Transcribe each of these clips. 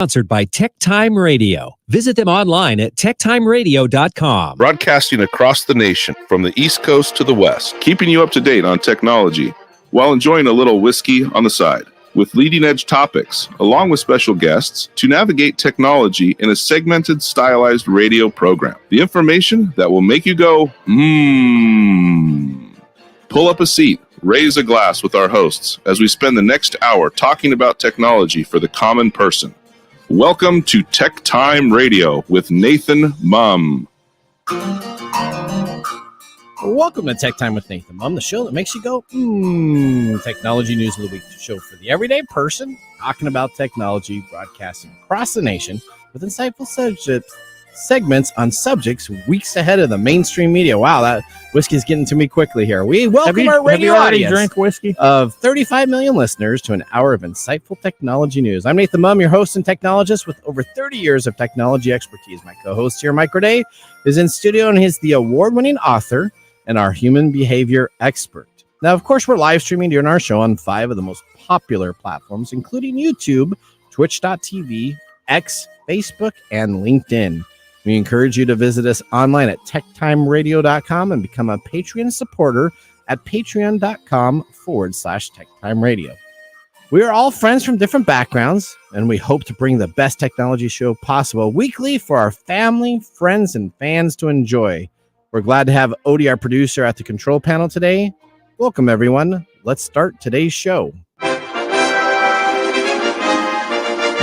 Sponsored by TechTime Radio. Visit them online at techtimeradio.com. Broadcasting across the nation from the East Coast to the West, keeping you up to date on technology while enjoying a little whiskey on the side. With leading-edge topics, along with special guests, to navigate technology in a segmented, stylized radio program. The information that will make you go, Pull up a seat, raise a glass with our hosts as we spend the next hour talking about technology for the common person. Welcome to TechTime Radio with Nathan Mumm. Welcome to Tech Time with Nathan Mumm, the show that makes you go, Technology News of the Week, the show for the everyday person talking about technology, broadcasting across the nation with insightful segments on subjects weeks ahead of the mainstream media. Wow, that whiskey's getting to me quickly here. We welcome our radio audience drank whiskey? Of 35 million listeners to an hour of insightful technology news. I'm Nathan Mumm, your host and technologist with over 30 years of technology expertise. My co-host here, Mike Roday, is in studio, and he's the award-winning author and our human behavior expert. Now, of course, we're live streaming during our show on 5 of the most popular platforms, including YouTube, Twitch.tv, X, Facebook, and LinkedIn. We encourage you to visit us online at techtimeradio.com and become a Patreon supporter at patreon.com/techtimeradio. We are all friends from different backgrounds, and we hope to bring the best technology show possible weekly for our family, friends, and fans to enjoy. We're glad to have Odie, our producer, at the control panel today. Welcome, everyone. Let's start today's show.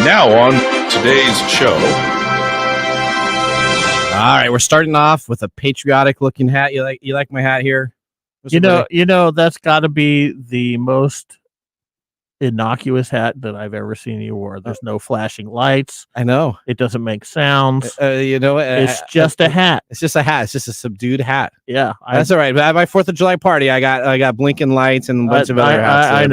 Now on today's show. All right, we're starting off with a patriotic-looking hat. You like my hat here? You know, that's got to be the most innocuous hat that I've ever seen you wear. There's no flashing lights. I know. It doesn't make sounds. It's just a hat. It's just a hat. It's just a subdued hat. Yeah, that's all right. But at my 4th of July party, I got blinking lights and a bunch of other hats. I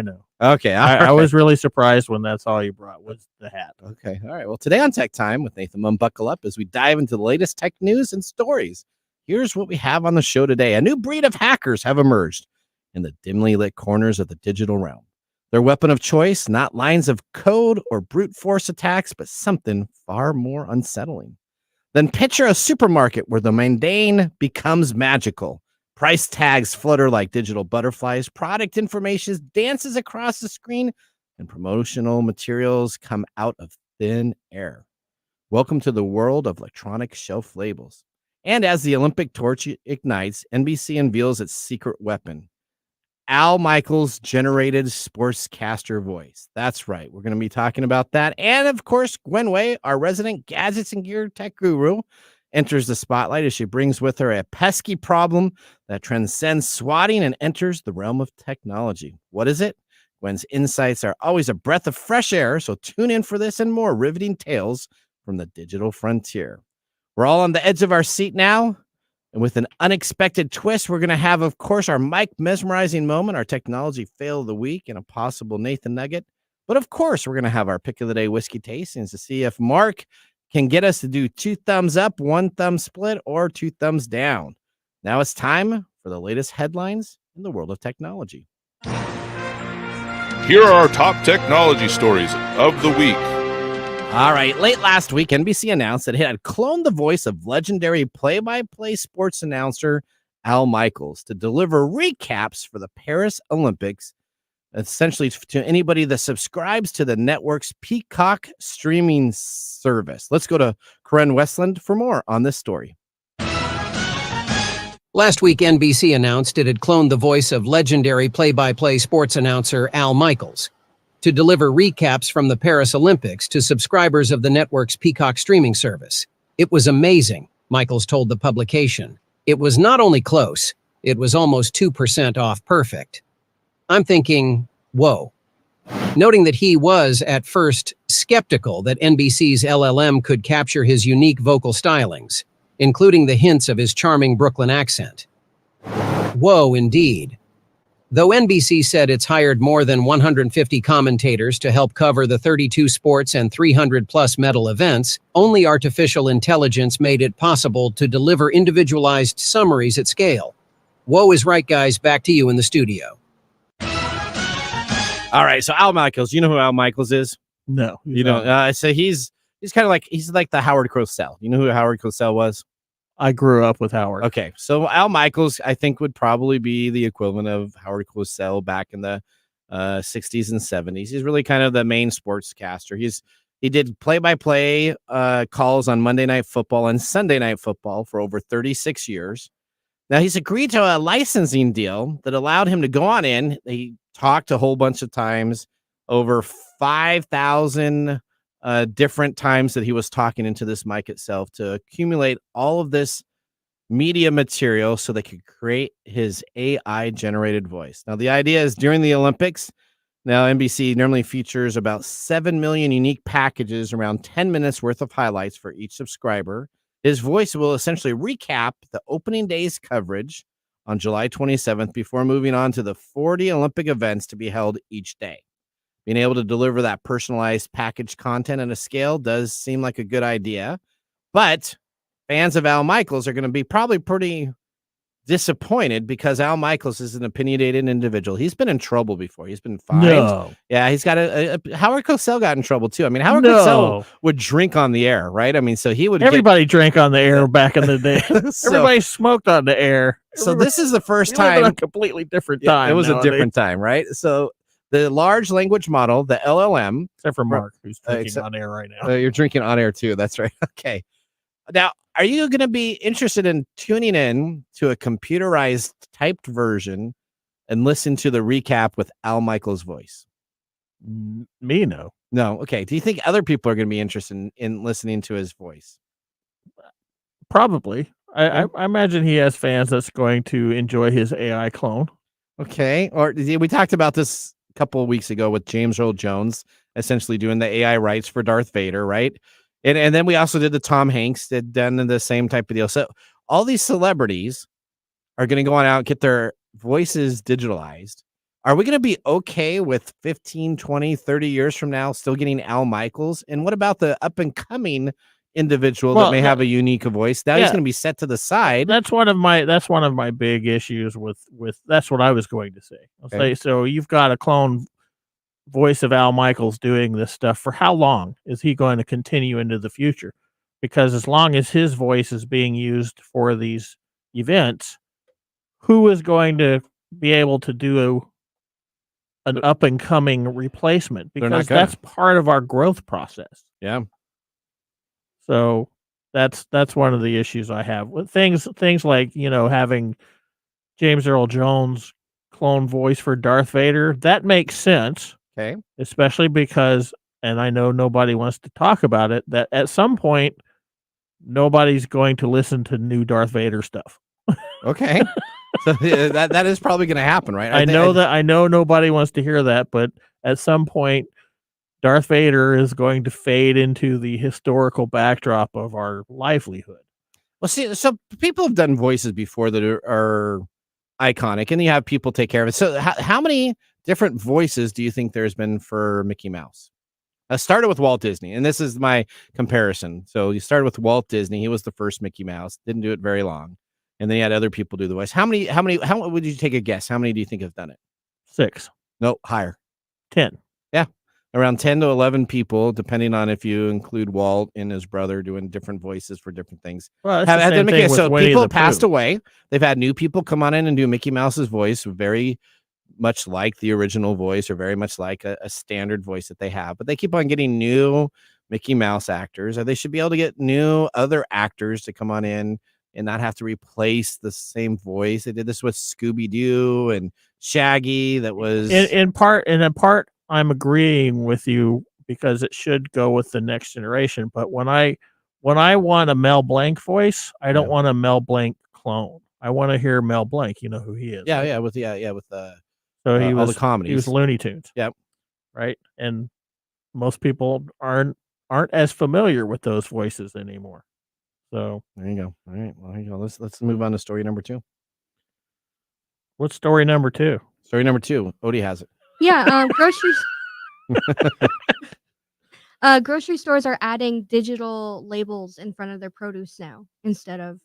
know. Okay. I was really surprised when that's all you brought was the hat. Okay. All right. Well, today on Tech Time with Nathan Mumm, buckle up as we dive into the latest tech news and stories. Here's what we have on the show today. A new breed of hackers have emerged in the dimly lit corners of the digital realm. Their weapon of choice, not lines of code or brute force attacks, but something far more unsettling. Then picture a supermarket where the mundane becomes magical. Price tags flutter like digital butterflies, product information dances across the screen, and promotional materials come out of thin air. Welcome to the world of electronic shelf labels. And as the Olympic torch ignites, NBC unveils its secret weapon, Al Michaels' generated sportscaster voice. That's right. We're going to be talking about that. And of course, Gwen Way, our resident gadgets and gear tech guru, enters the spotlight as she brings with her a pesky problem that transcends swatting and enters the realm of technology. What is it? Gwen's insights are always a breath of fresh air, so tune in for this and more riveting tales from the digital frontier. We're all on the edge of our seat now, and with an unexpected twist, we're going to have, of course, our Mike mesmerizing moment, our technology fail of the week, and a possible Nathan nugget. But of course, we're going to have our pick of the day whiskey tastings to see if Mark can get us to do 2 thumbs up, 1 thumb split, or 2 thumbs down. Now it's time for the latest headlines in the world of technology. Here are our top technology stories of the week. All right. Late last week, NBC announced that it had cloned the voice of legendary play-by-play sports announcer Al Michaels to deliver recaps for the Paris Olympics, essentially to anybody that subscribes to the network's Peacock streaming service. Let's go to Corinne Westland for more on this story. Last week, NBC announced it had cloned the voice of legendary play-by-play sports announcer Al Michaels to deliver recaps from the Paris Olympics to subscribers of the network's Peacock streaming service. It was amazing, Michaels told the publication. It was not only close, it was almost 2% off perfect. I'm thinking, whoa. Noting that he was, at first, skeptical that NBC's LLM could capture his unique vocal stylings, including the hints of his charming Brooklyn accent. Whoa, indeed. Though NBC said it's hired more than 150 commentators to help cover the 32 sports and 300-plus medal events, only artificial intelligence made it possible to deliver individualized summaries at scale. Whoa is right, guys. Back to you in the studio. All right, so Al Michaels, you know who Al Michaels is? No, You don't. So he's kind of like the Howard Cosell. You know who Howard Cosell was? I grew up with Howard. Okay, so Al Michaels, I think, would probably be the equivalent of Howard Cosell back in the 60s and 70s. He's really kind of the main sportscaster. He did play-by-play calls on Monday Night Football and Sunday Night Football for over 36 years. Now, he's agreed to a licensing deal that allowed him to go on in. He talked a whole bunch of times, over 5,000 different times that he was talking into this mic itself to accumulate all of this media material so they could create his AI generated voice. Now, the idea is during the Olympics, now NBC normally features about 7 million unique packages, around 10 minutes worth of highlights for each subscriber. His voice will essentially recap the opening day's coverage on July 27th before moving on to the 40 Olympic events to be held each day. Being able to deliver that personalized package content at a scale does seem like a good idea, but fans of Al Michaels are going to be probably pretty disappointed because Al Michaels is an opinionated individual. He's been in trouble before. He's been fined. No. Yeah, he's got Howard Cosell got in trouble too. I mean, Howard Cosell would drink on the air, right? I mean, so he would. Everybody drank on the air back in the day. Everybody smoked on the air. So this is the first time. A completely different time. It was a different time, right? So the large language model, the LLM, except for Mark, who's drinking on air right now. You're drinking on air too. That's right. Okay. Now, are you going to be interested in tuning in to a computerized typed version and listen to the recap with Al Michaels' voice? Me, no. No. Okay. Do you think other people are going to be interested in listening to his voice? Probably. I imagine he has fans that's going to enjoy his AI clone. Okay. Or we talked about this a couple of weeks ago with James Earl Jones essentially doing the AI rights for Darth Vader, right? And then we also did the Tom Hanks done the same type of deal. So all these celebrities are going to go on out and get their voices digitalized. Are we going to be okay with 15, 20, 30 years from now still getting Al Michaels? And what about the up and coming individual that may have a unique voice? Now he's going to be set to the side. That's one of my big issues with that's what I was going to say. I'll say, so you've got a clone voice of Al Michaels doing this stuff. For how long is he going to continue into the future? Because as long as his voice is being used for these events, who is going to be able to do an up and coming replacement? Because that's part of our growth process. Yeah. So that's one of the issues I have with things like, having James Earl Jones clone voice for Darth Vader. That makes sense. Okay. Especially because, and I know nobody wants to talk about it, that at some point, nobody's going to listen to new Darth Vader stuff. Okay. So that is probably going to happen, right? I know nobody wants to hear that, but at some point, Darth Vader is going to fade into the historical backdrop of our livelihood. Well, see, so people have done voices before that are iconic, and you have people take care of it. So how many different voices do you think there's been for Mickey Mouse? I started with Walt Disney, and this is my comparison. So you started with Walt Disney. He was the first Mickey Mouse. Didn't do it very long. And then you had other people do the voice. How would you take a guess? How many do you think have done it? 6. No, higher. 10. Yeah. Around 10 to 11 people, depending on if you include Walt and his brother doing different voices for different things. Well, so people passed away. They've had new people come on in and do Mickey Mouse's voice, very much like the original voice, or very much like a standard voice that they have. But they keep on getting new Mickey Mouse actors, or they should be able to get new other actors to come on in and not have to replace the same voice. They did this with Scooby-Doo and Shaggy. That was in part. I'm agreeing with you because it should go with the next generation. But when I want a Mel Blanc voice, I don't want a Mel Blanc clone. I want to hear Mel Blanc. You know who he is. Yeah, right? yeah, with the so he was all the comedies. He was Looney Tunes. Yep. Right, and most people aren't as familiar with those voices anymore. So there you go. All right, well, there you go. Let's move on to story number 2. What's story number 2? Story number 2. Odie has it. Yeah, grocery stores are adding digital labels in front of their produce now instead of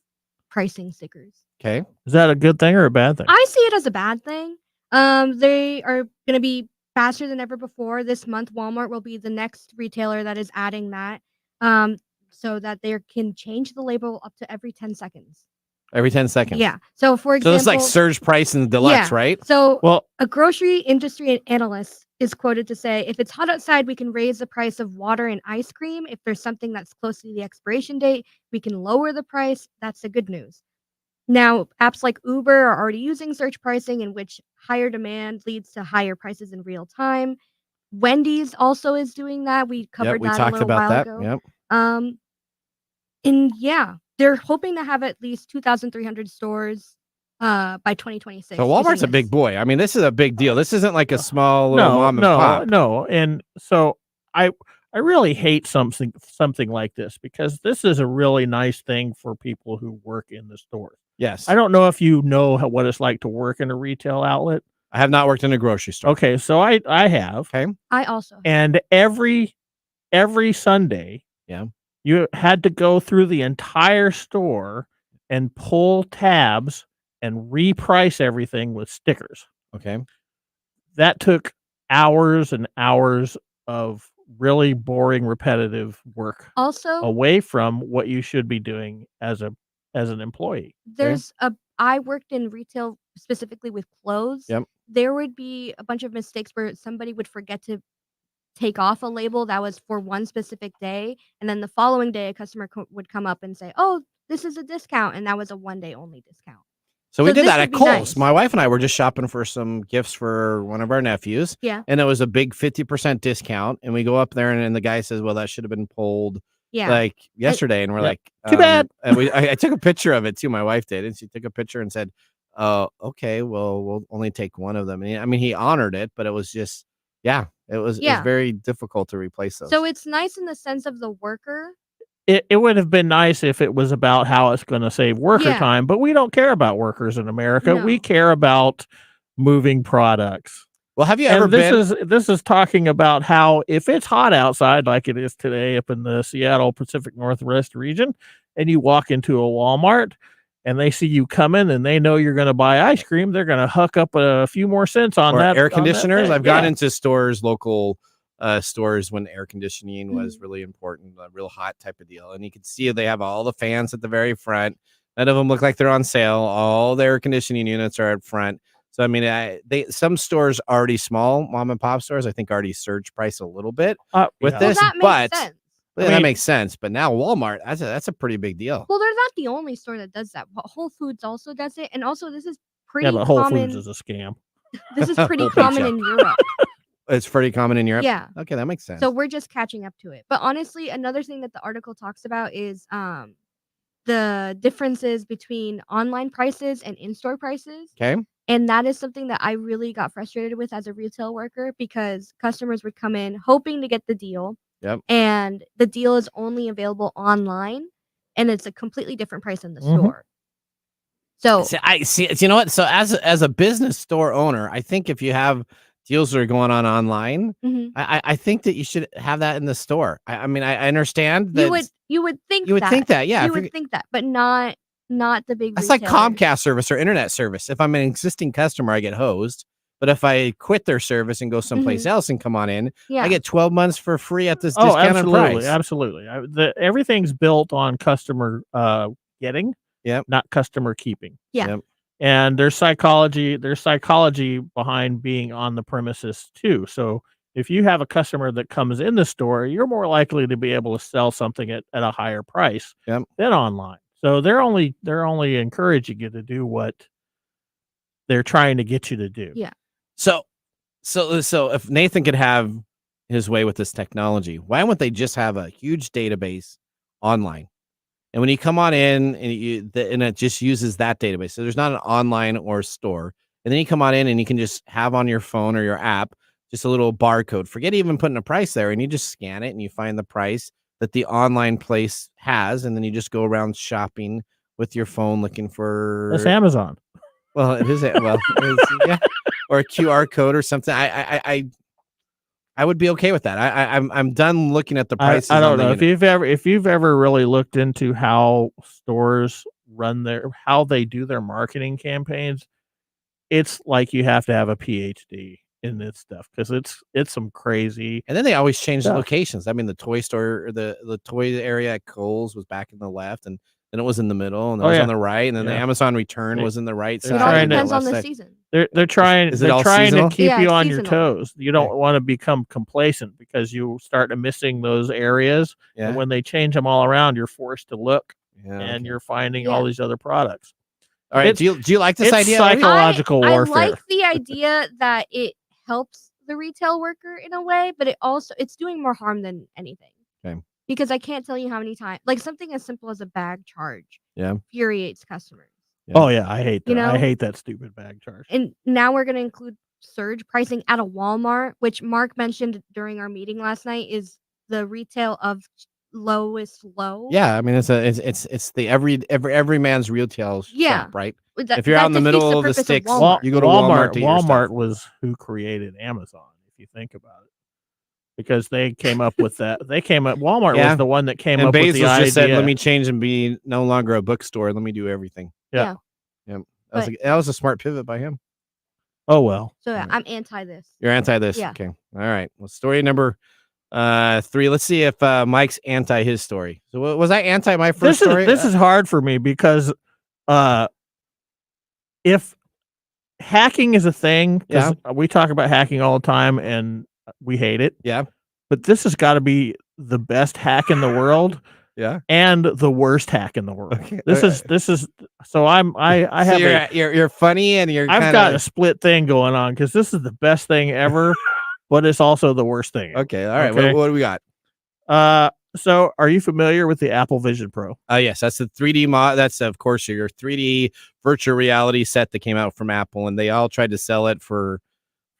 pricing stickers. Okay. Is that a good thing or a bad thing? I see it as a bad thing. They are going to be faster than ever before. This month, Walmart will be the next retailer that is adding that, so that they can change the label up to every 10 seconds. Every 10 seconds. Yeah. So, for So example, it's like surge price in the deluxe, yeah. right? So, Well, a grocery industry analyst is quoted to say, if it's hot outside, we can raise the price of water and ice cream. If there's something that's close to the expiration date, we can lower the price. That's the good news. Now, apps like Uber are already using surge pricing, in which higher demand leads to higher prices in real time. Wendy's also is doing that. We covered we that a talked little about while that. ago. Yep. And yeah, they're hoping to have at least 2,300 stores by 2026. So Walmart's using a big this. boy. I mean, this is a big deal. This isn't like a small little mom and pop. No. And so I really hate something like this, because this is a really nice thing for people who work in the stores. Yes. I don't know if you know what it's like to work in a retail outlet. I have not worked in a grocery store. Okay, so I have. Okay. I also have. And every Sunday, Yeah, you had to go through the entire store and pull tabs and reprice everything with stickers. okay. That took hours and hours of really boring, repetitive work Also, away from what you should be doing as an employee. I worked in retail specifically with clothes. Yep. There would be a bunch of mistakes where somebody would forget to take off a label that was for one specific day, and then the following day a customer would come up and say, "Oh, this is a discount," and that was a one-day only discount. So we So did this that would at be Kohl's. nice. My wife and I were just shopping for some gifts for one of our nephews. Yeah. And it was a big 50% discount. And we go up there and the guy says, well, that should have been pulled Yeah. like yesterday. And we're Yep. like, Too bad. And I took a picture of it too. My wife did. And she took a picture and said, okay, well, we'll only take one of them. And I mean, he honored it, but it was just, it was very difficult to replace those. So it's nice in the sense of the worker. It would have been nice if it was about how it's going to save worker time, but we don't care about workers in America. No. We care about moving products. Well, have you ever been? This is talking about how if it's hot outside like it is today up in the Seattle Pacific Northwest region, and you walk into a Walmart and they see you coming and they know you're going to buy ice cream, they're going to hook up a few more cents on Or that. air conditioners. I've gone Yeah. into stores, local stores, when air conditioning was really important, a real hot type of deal. And you can see they have all the fans at the very front. None of them look like they're on sale. All the air conditioning units are up front. So, I mean, some stores already small, mom and pop stores, I think already surge price a little bit with Yeah. this. Well, that makes sense. That makes sense. But now Walmart, that's a pretty big deal. Well, they're not the only store that does that. Whole Foods also does it, and also this is pretty Yeah, but Whole common. Foods is a scam. This is pretty Whole common Foods, in Europe. It's pretty common in Europe. Yeah. Okay, that makes sense. So we're just catching up to it. But honestly, another thing that the article talks about is the differences between online prices and in-store prices. Okay. And that is something that I really got frustrated with as a retail worker, because customers would come in hoping to get the deal. Yep. And the deal is only available online, and it's a completely different price in the Mhm. store. So I see. You know what? So as a business store owner, I think if you have deals that are going on online, mhm. I think that you should have that in the store. I mean, I understand that you would think you would that. think that, yeah. You if you're- would think that, but not the big That's like retailers. Comcast service or internet service. If I'm an existing customer, I get hosed. But if I quit their service and go someplace else and come on in, Yeah. I get 12 months for free at this Oh, discounted absolutely, price. absolutely. Everything's built on customer getting, Yep. not customer keeping. Yeah. Yep. And there's psychology behind being on the premises too. So if you have a customer that comes in the store, you're more likely to be able to sell something at a higher price Yep. than online. So they're only encouraging you to do what they're trying to get you to do. Yeah. So if Nathan could have his way with this technology, why wouldn't they just have a huge database online? And when you come on in and it just uses that database. So there's not an online or store. And then you come on in and you can just have on your phone or your app just a little barcode. Forget even putting a price there, and you just scan it and you find the price that the online place has, and then you just go around shopping with your phone looking for. That's Amazon. Well, it is. Yeah, or a QR code or something. I would be okay with that. I'm done looking at the prices. I don't know if you've ever really looked into how stores how they do their marketing campaigns. It's like you have to have a PhD in this stuff because it's some crazy. And then they always change the stuff. locations. I mean, the toy store or the toy area at Kohl's was back in the left, and then it was in the middle, and then it was on the right, and then the Amazon Return was in the right side. It all depends on the season. They're trying to keep you on your toes. You don't want to become complacent because you start missing those areas. And when they change them all around, you're forced to look, and you're finding all these other products. All right. Do you like this idea? Psychological warfare. I like the idea that it helps the retail worker in a way, but it's doing more harm than anything. Okay. Because I can't tell you how many times, like something as simple as a bag charge, infuriates customers. Yeah. Oh yeah, I hate that. I hate that stupid bag charge. And now we're going to include surge pricing at a Walmart, which Mark mentioned during our meeting last night is the retail of lowest low. Yeah, I mean it's the every man's retail shop, right? If you're out in the middle of the sticks, you go to Walmart. Walmart was who created Amazon, if you think about it, because they came up with that. Walmart was the one that came up with the idea. Just said, "Let me change and be no longer a bookstore. Let me do everything." Yeah. That was a smart pivot by him. Oh well. So I'm anti this. You're anti this. Yeah. Okay. All right. Well, story number 3. Let's see if Mike's anti his story. So was I anti my first story? This is hard for me because if hacking is a thing, because we talk about hacking all the time and we hate it. Yeah. But this has got to be the best hack in the world. Yeah. And the worst hack in the world. Okay. This is so I have you're funny and I've got a split thing going on because this is the best thing ever, but it's also the worst thing. Okay. All right. What do we got? So are you familiar with the Apple Vision Pro? Yes, that's the 3D mod. That's of course your 3D virtual reality set that came out from Apple, and they all tried to sell it for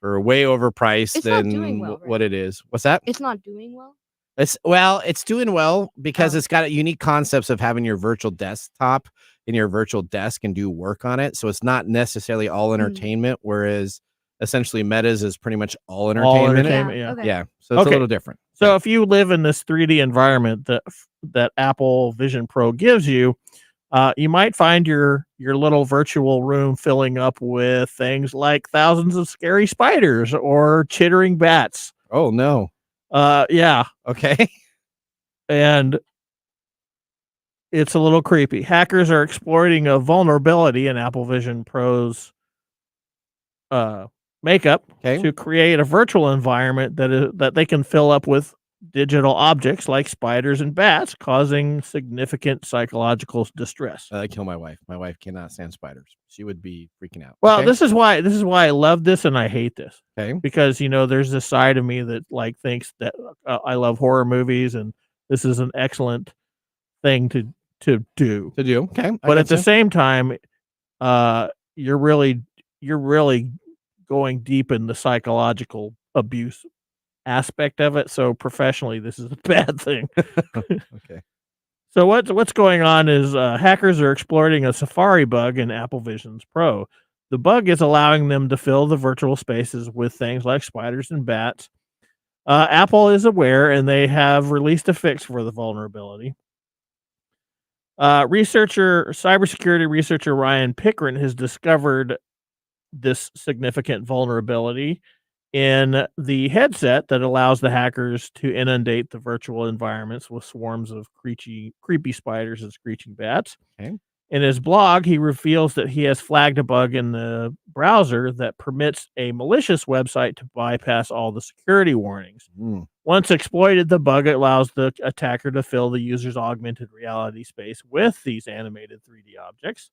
way overpriced than what it is. What's that? It's not doing well. It's doing well because it's got unique concepts of having your virtual desktop in your virtual desk and do work on it. So it's not necessarily all entertainment, whereas essentially Meta's is pretty much all entertainment. Yeah. So it's a little different. So if you live in this 3D environment that Apple Vision Pro gives you, you might find your little virtual room filling up with things like thousands of scary spiders or chittering bats. Oh no. Yeah. Okay. And it's a little creepy. Hackers are exploiting a vulnerability in Apple Vision Pro's makeup to create a virtual environment that they can fill up with digital objects like spiders and bats, causing significant psychological distress. I kill my wife. My wife cannot stand spiders. She would be freaking out. Well, this is why I love this and I hate this. Okay. Because there's this side of me that thinks that I love horror movies and this is an excellent thing to do. Okay. But at the same time, you're really going deep in the psychological abuse aspect of it. So professionally, this is a bad thing. Okay. So what's going on is hackers are exploiting a Safari bug in Apple Vision Pro. The bug is allowing them to fill the virtual spaces with things like spiders and bats. Apple is aware, and they have released a fix for the vulnerability. Cybersecurity researcher Ryan Pickren has discovered this significant vulnerability in the headset that allows the hackers to inundate the virtual environments with swarms of creepy spiders and screeching bats. Okay. In his blog, he reveals that he has flagged a bug in the browser that permits a malicious website to bypass all the security warnings. Once exploited, the bug allows the attacker to fill the user's augmented reality space with these animated 3D objects.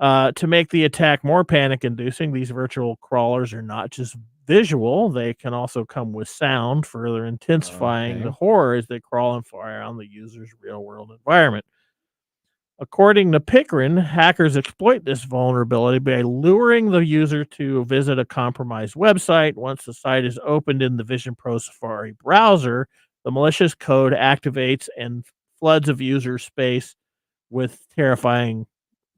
To make the attack more panic-inducing, these virtual crawlers are not just visual, they can also come with sound, further intensifying the horror as they crawl and fly around the user's real-world environment. According to Pickren, hackers exploit this vulnerability by luring the user to visit a compromised website. Once the site is opened in the Vision Pro Safari browser, the malicious code activates and floods of user space with terrifying,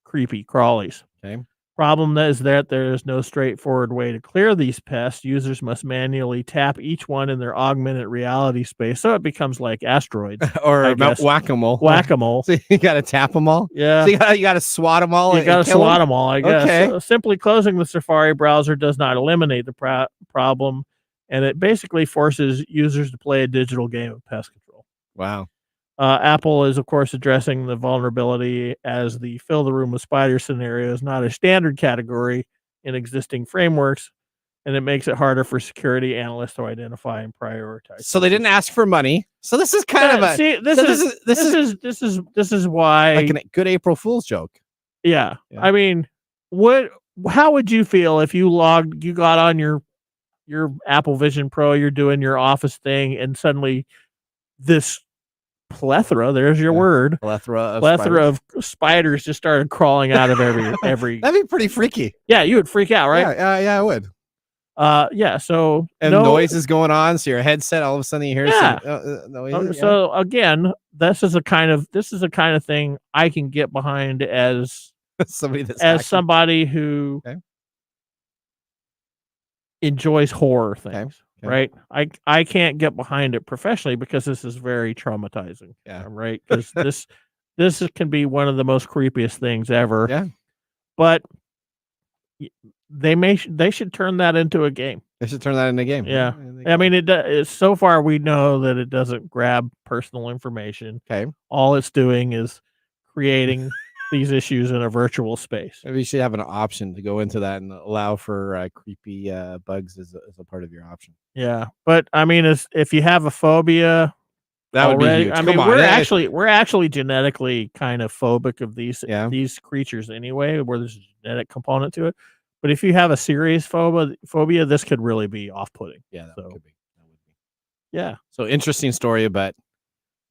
creepy crawlies. Okay. Problem is that there is no straightforward way to clear these pests. Users must manually tap each one in their augmented reality space, so it becomes like asteroids or whack-a-mole. Whack-a-mole. So you got to tap them all. Yeah. So you got to swat them all. You got to swat them all, I guess. Okay. So simply closing the Safari browser does not eliminate the problem, and it basically forces users to play a digital game of pest control. Wow. Apple is, of course, addressing the vulnerability as the fill the room with spiders scenario is not a standard category in existing frameworks, and it makes it harder for security analysts to identify and prioritize. So they didn't ask for money. So this is kind of this is why like a good April Fool's joke. Yeah. I mean, how would you feel if you got on your Apple Vision Pro, you're doing your office thing, and suddenly this plethora, there's your word, plethora of spiders just started crawling out of every That'd be pretty freaky. Yeah, you would freak out, right? Yeah, I would. So noise is going on, so your headset all of a sudden you hear noise. So again, this is a kind of thing I can get behind as somebody who enjoys horror things. Right. I can't get behind it professionally because this is very traumatizing. Yeah. Right. Because this can be one of the most creepiest things ever. Yeah. But they should turn that into a game. They should turn that into a game. Yeah. I mean, so far we know that it doesn't grab personal information. Okay. All it's doing is creating these issues in a virtual space. Maybe you should have an option to go into that and allow for creepy bugs as a part of your option. Yeah, but I mean, if you have a phobia, that would be huge. I mean, we're actually genetically kind of phobic of these creatures anyway, where there's a genetic component to it. But if you have a serious phobia, this could really be off-putting. Yeah, that would be. Yeah. So interesting story, but.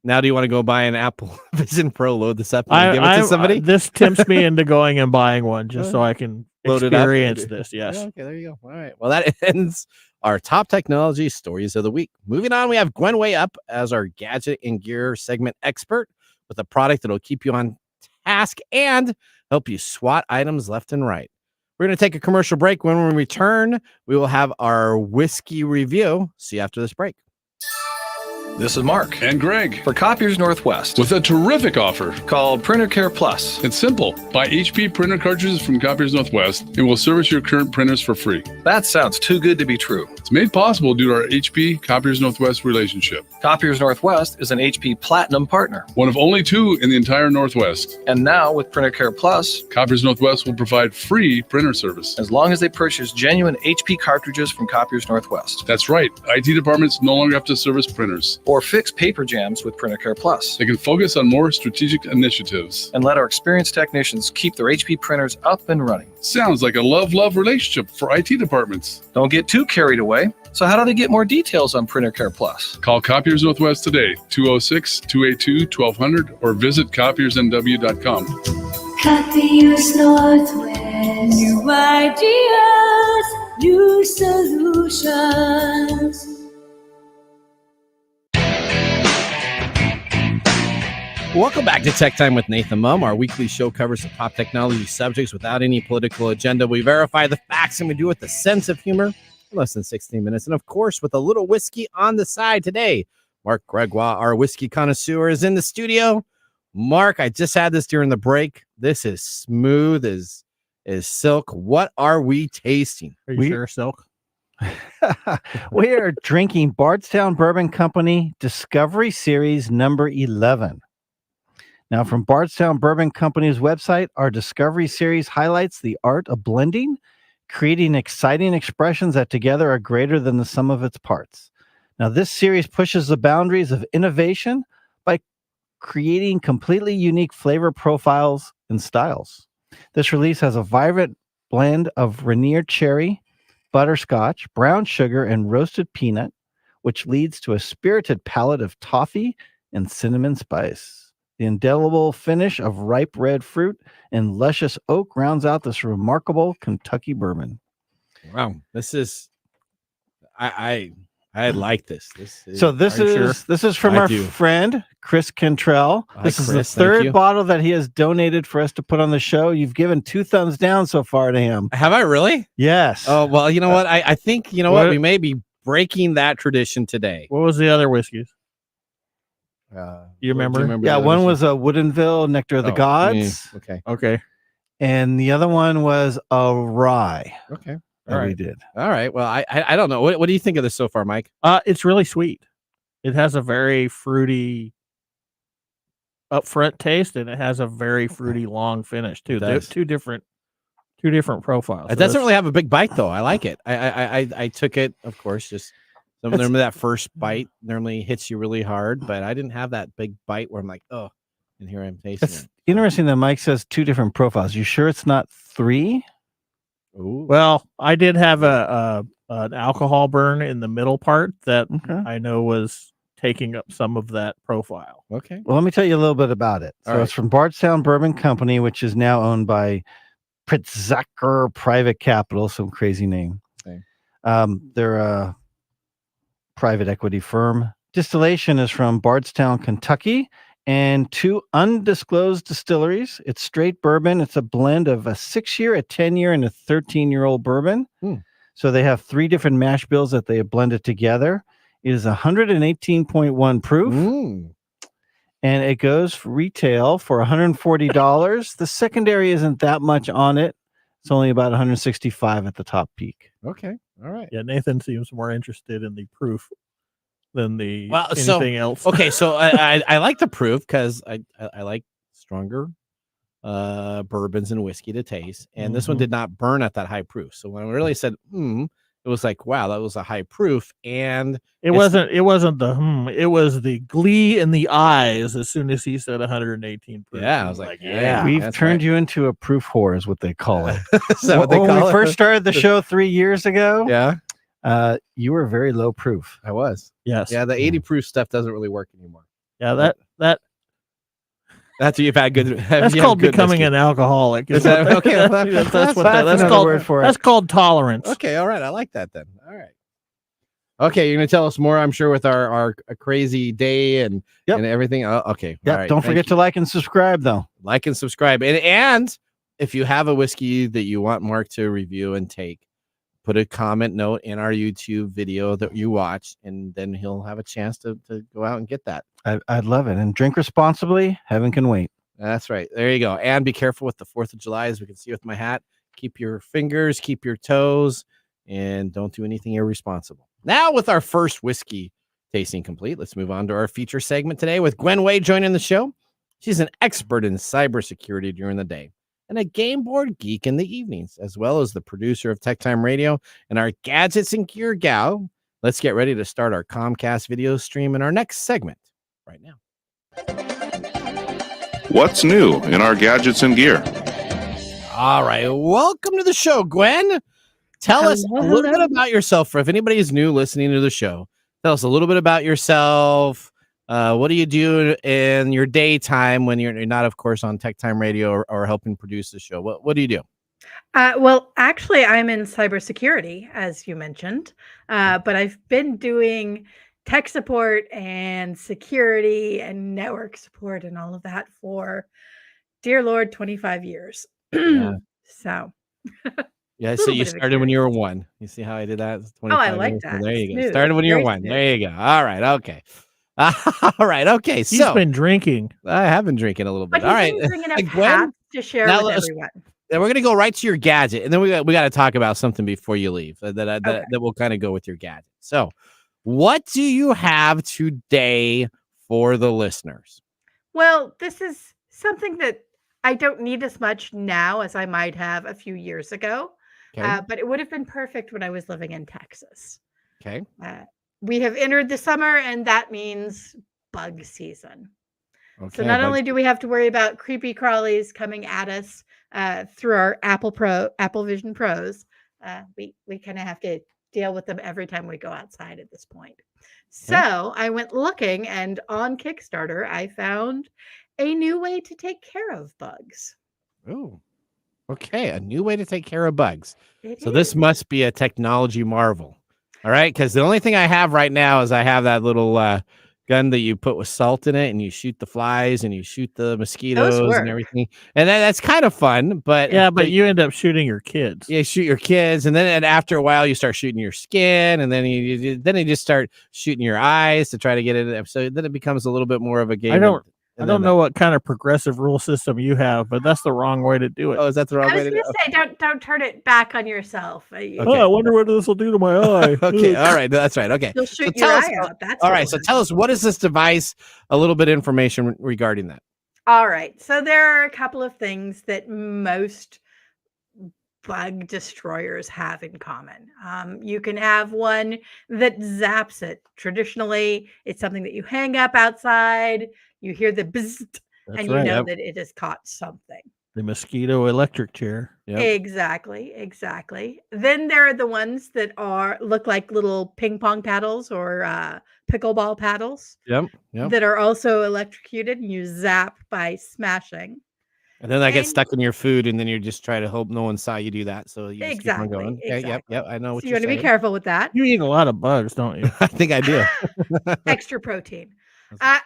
Now, do you want to go buy an Apple Vision Pro, load this up, and give it to somebody? This tempts me into going and buying one just so I can experience this. Yes. Okay, there you go. All right. Well, that ends our top technology stories of the week. Moving on, we have Gwen Way up as our gadget and gear segment expert with a product that will keep you on task and help you swat items left and right. We're going to take a commercial break. When we return, we will have our whiskey review. See you after this break. This is Mark and Greg for Copiers Northwest with a terrific offer called Printer Care Plus. It's simple. Buy HP printer cartridges from Copiers Northwest and we'll service your current printers for free. That sounds too good to be true. It's made possible due to our HP Copiers Northwest relationship. Copiers Northwest is an HP Platinum partner, one of only 2 in the entire Northwest. And now with Printer Care Plus, Copiers Northwest will provide free printer service as long as they purchase genuine HP cartridges from Copiers Northwest. That's right. IT departments no longer have to service printers or fix paper jams with Printer Care Plus. They can focus on more strategic initiatives and let our experienced technicians keep their HP printers up and running. Sounds like a love relationship for IT departments. Don't get too carried away. So how do they get more details on Printer Care Plus? Call Copiers Northwest today, 206-282-1200, or visit copiersnw.com. Copiers Northwest. New ideas, new solutions. Welcome back to Tech Time with Nathan Mumm. Our weekly show covers the top technology subjects without any political agenda. We verify the facts and we do it with a sense of humor in less than 16 minutes. And of course, with a little whiskey on the side today. Mark Gregoire, our whiskey connoisseur, is in the studio. Mark, I just had this during the break. This is smooth as silk. What are we tasting? Are you sure, Silk? We are drinking Bardstown Bourbon Company Discovery Series number 11. Now, from Bardstown Bourbon Company's website, our Discovery Series highlights the art of blending, creating exciting expressions that together are greater than the sum of its parts. Now, this series pushes the boundaries of innovation by creating completely unique flavor profiles and styles. This release has a vibrant blend of Rainier cherry, butterscotch, brown sugar, and roasted peanut, which leads to a spirited palette of toffee and cinnamon spice. The indelible finish of ripe red fruit and luscious oak rounds out this remarkable Kentucky bourbon. Wow, this is I I like this. This is from our friend Chris Cantrell. This is the third bottle that he has donated for us to put on the show. You've given 2 thumbs down so far to him. Have I really? Yes. Oh, well, you know what? I think, what? We may be breaking that tradition today. What was the other whiskeys? You remember? Yeah, one was a Woodinville Nectar of the Gods. Okay. And the other one was a rye. Okay. All right. We did. All right. Well, I don't know. What do you think of this so far, Mike? It's really sweet. It has a very fruity upfront taste, and it has a very fruity long finish too. They're two different profiles. It doesn't really have a big bite though. I like it. I took it, of course, just some of them. That first bite normally hits you really hard, but I didn't have that big bite where I'm like, oh, and here I'm tasting it. Interesting that Mike says 2 different profiles. You sure it's not 3? Ooh. Well, I did have an alcohol burn in the middle part that I know was taking up some of that profile. Okay. Well, let me tell you a little bit about it. So it's from Bardstown Bourbon Company, which is now owned by Pritzker Private Capital, some crazy name. Okay. They're a private equity firm. Distillation is from Bardstown, Kentucky, and 2 undisclosed distilleries. It's straight bourbon. It's a blend of a 6-year, a 10-year, and a 13-year-old bourbon. So they have 3 different mash bills that they have blended together. It is 118.1 proof. And it goes for retail for $140. The secondary isn't that much on it. It's only about 165 at the top peak. Okay. All right. Yeah, Nathan seems more interested in the proof than the anything else. Okay, so I like the proof because I like stronger bourbons and whiskey to taste, and this one did not burn at that high proof. So when I really said it was like, wow, that was a high proof, and it wasn't the it was the glee in the eyes as soon as he said 118 proof. Yeah, I was like, yeah, we've turned you into a proof whore, is what they call it. When we first started the show 3 years ago, you were very low proof. I was. Yes. Yeah, the 80 proof stuff doesn't really work anymore. Yeah, that's what you've had good. That's called becoming an alcoholic. Is that okay? That's called word for it. That's called tolerance. Okay, all right. I like that then. All right. Okay, you're gonna tell us more, I'm sure, with our crazy day and everything. Okay. Yeah. All right. Don't forget to like and subscribe, though. Like and subscribe, and if you have a whiskey that you want Mark to review and take, put a comment note in our YouTube video that you watch, and then he'll have a chance to go out and get that. I'd love it. And drink responsibly. Heaven can wait. That's right. There you go. And be careful with the 4th of July, as we can see with my hat. Keep your fingers, keep your toes, and don't do anything irresponsible. Now, with our first whiskey tasting complete, let's move on to our feature segment today with Gwen Way joining the show. She's an expert in cybersecurity during the day and a game board geek in the evenings, as well as the producer of TechTime Radio and our gadgets and gear gal. Let's get ready to start our Comcast video stream in our next segment right now. What's new in our gadgets and gear? All right. Welcome to the show, Gwen. Tell us a little bit about yourself. For if anybody is new listening to the show, tell us a little bit about yourself. What do you do in your daytime when you're not, of course, on TechTime Radio or helping produce the show? What do you do? Well, actually, I'm in cybersecurity, as you mentioned, but I've been doing tech support and security and network support and all of that for, dear Lord, 25 years. Yeah. So. Yeah, so you started when you were 1. You see how I did that? Oh, I like that. So there you go. Started when you were 1. There you go. All right. Okay. All right. Okay. He's been drinking. I have been drinking a little bit. But all right. Bringing up hats to share with everyone. Then we're gonna go right to your gadget, and then we got to talk about something before you leave that will kind of go with your gadget. So, what do you have today for the listeners? Well, this is something that I don't need as much now as I might have a few years ago, but it would have been perfect when I was living in Texas. Okay. We have entered the summer, and that means bug season. Okay, so not only do we have to worry about creepy crawlies coming at us through our Apple Vision Pros, we kind of have to deal with them every time we go outside at this point. So I went looking, and on Kickstarter, I found a new way to take care of bugs. Oh, okay. A new way to take care of bugs. This must be a technology marvel. All right, because the only thing I have right now is I have that little gun that you put with salt in it, and you shoot the flies and you shoot the mosquitoes and work. everything, and that's kind of fun. But but you end up shooting your kids. Yeah, shoot your kids, and then after a while, you start shooting your skin, and then you just start shooting your eyes to try to get it. So then it becomes a little bit more of a game. I don't know what kind of progressive rule system you have, but that's the wrong way to do it. Oh, is that the wrong I way was to do going it? to say, don't turn it back on yourself. Okay. Oh, I wonder what this will do to my eye. Okay, all right, that's right. Okay, You'll shoot your eye out. That's all right. So tell us, what is this device? A little bit of information regarding that. All right. So there are a couple of things that most bug destroyers have in common. You can have one that zaps it. Traditionally, it's something that you hang up outside. You hear the bzzzt, and you know that it has caught something. The mosquito electric chair. Yep. Exactly. Then there are the ones that look like little ping pong paddles or pickleball paddles. Yep. That are also electrocuted, and you zap by smashing. And then that gets stuck in your food, and then you just try to hope no one saw you do that. So you just keep on going. Okay, yep. I know what So you're you want to saying. be careful with that. You eat a lot of bugs, don't you? I think I do. Extra protein.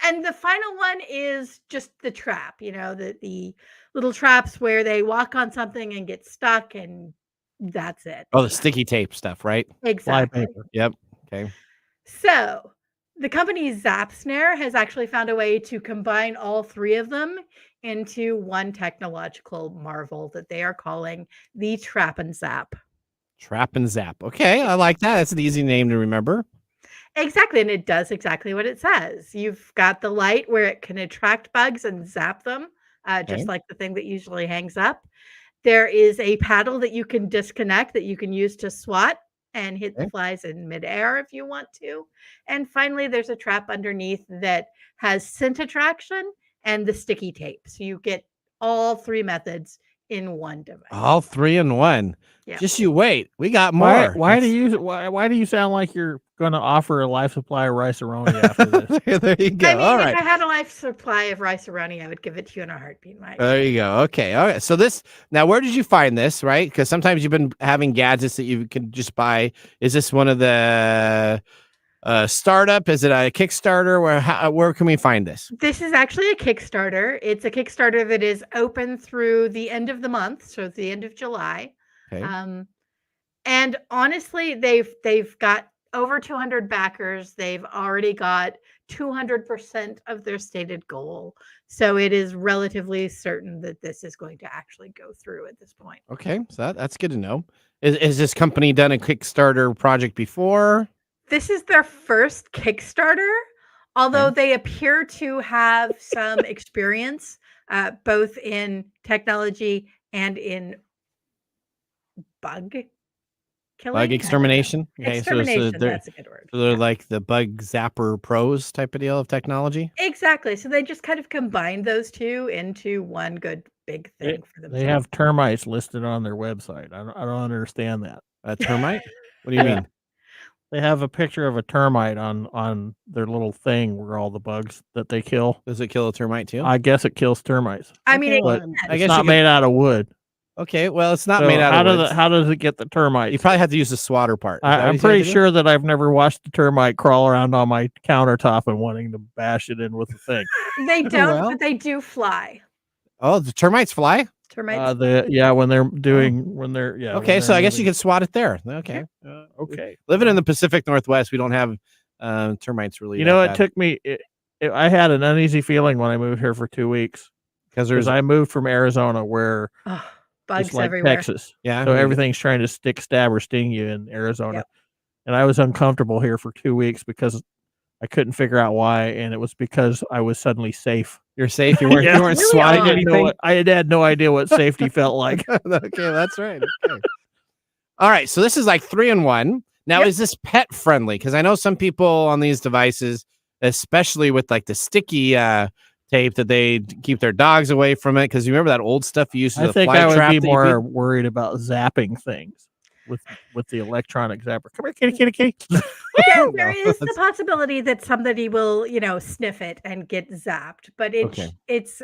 And the final one is just the trap, the little traps where they walk on something and get stuck, and that's it. Oh, the sticky tape stuff, right? Exactly. Yep. Okay. So the company ZapSnare has actually found a way to combine all three of them into one technological marvel that they are calling the Trap and Zap. Trap and Zap. Okay, I like that. That's an easy name to remember. Exactly, and it does exactly what it says. You've got the light where it can attract bugs and zap them, just like the thing that usually hangs up. There is a paddle that you can disconnect that you can use to swat and hit the flies in midair if you want to. And finally, there's a trap underneath that has scent attraction and the sticky tape. So you get all three methods in one device. All three in one. Yeah. Just you wait. We got more. Why do you sound like you're going to offer a life supply of rice-a-roni after this? There you go. I mean, all if right. I had a life supply of rice-a-roni, I would give it to you in a heartbeat, Mike. There you go. Okay. All right. So now where did you find this, right? Because sometimes you've been having gadgets that you can just buy. Is this one of the startup? Is it a Kickstarter? Where can we find this? This is actually a Kickstarter. It's a Kickstarter that is open through the end of the month, so it's the end of July. Okay. And honestly, they've got over 200 backers. They've already got 200% of their stated goal. So it is relatively certain that this is going to actually go through at this point. Okay. So that's good to know. Is this company done a Kickstarter project before? This is their first Kickstarter, although they appear to have some experience both in technology and in bug killing. Bug extermination? Okay, extermination, that's a good word. So they're like the bug zapper pros type of deal of technology? Exactly. So they just kind of combined those two into one good big thing for themselves. They have termites listed on their website. I don't understand that. A termite? What do you mean? They have a picture of a termite on their little thing where all the bugs that they kill. Does it kill a termite too? I guess it kills termites. I mean, but I it's guess not made out of wood. Okay, well, it's not made out of wood. How does it get the termites? You probably have to use the swatter part. I'm pretty sure that I've never watched a termite crawl around on my countertop and wanting to bash it in with the thing. They don't, but they do fly. Oh, the termites fly? Termites. When they're Okay, so I guess you can swat it there. Okay. Okay. Living in the Pacific Northwest, we don't have termites really. You know, it took me. I had an uneasy feeling when I moved here for 2 weeks because I moved from Arizona, where bugs like everywhere. Texas, yeah. So everything's trying to stick, stab, or sting you in Arizona, and I was uncomfortable here for 2 weeks because I couldn't figure out why, and it was because I was suddenly safe. You're safe. You weren't. You weren't really swatting odd. anything. I had no idea what safety felt like. Okay, that's right. Okay. All right, so this is like 3-in-1. Now, is this pet friendly? Because I know some people on these devices, especially with like the sticky tape, that they keep their dogs away from it. Because you remember that old stuff you used to. I think I would be more worried about zapping things with the electronic zapper. Come here, kitty. Yeah, there is the possibility that somebody will, sniff it and get zapped, but it's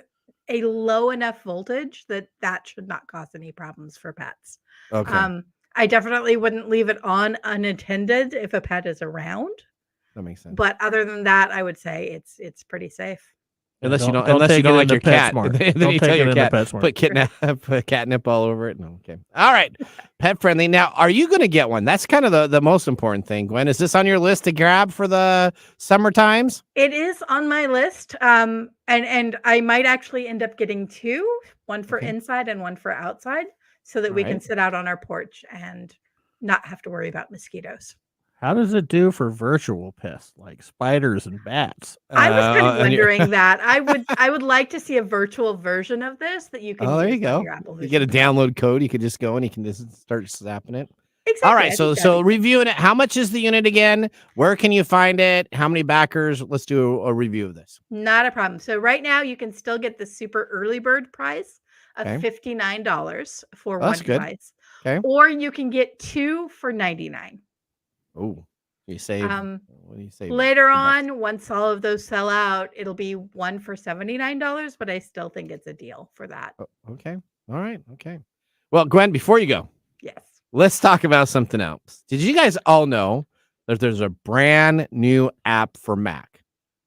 a low enough voltage that should not cause any problems for pets. Okay. I definitely wouldn't leave it on unattended if a pet is around. That makes sense. But other than that, I would say it's pretty safe. Unless you don't take it like into your cat. PetSmart. Then Don't you take tell it your into cat, PetSmart. put catnip all over it. No, okay. All right. Pet friendly. Now, are you going to get one? That's kind of the most important thing, Gwen. Is this on your list to grab for the summer times? It is on my list. And I might actually end up getting two, one for inside and one for outside, so that we can sit out on our porch and not have to worry about mosquitoes. How does it do for virtual pests like spiders and bats? I was kind of wondering that. I would like to see a virtual version of this that you can use there you on go. your Apple You Vision get a download code. You can just go and you can just start snapping it. Exactly. All right. So reviewing it. How much is the unit again? Where can you find it? How many backers? Let's do a review of this. Not a problem. So right now you can still get the super early bird price of $59 for one device. Okay. Or you can get two for $99. Oh, you save. What do you say? Later on, once all of those sell out, it'll be one for $79, but I still think it's a deal for that. Okay. All right. Okay. Well, Gwen, before you go, yes, let's talk about something else. Did you guys all know that there's a brand new app for Mac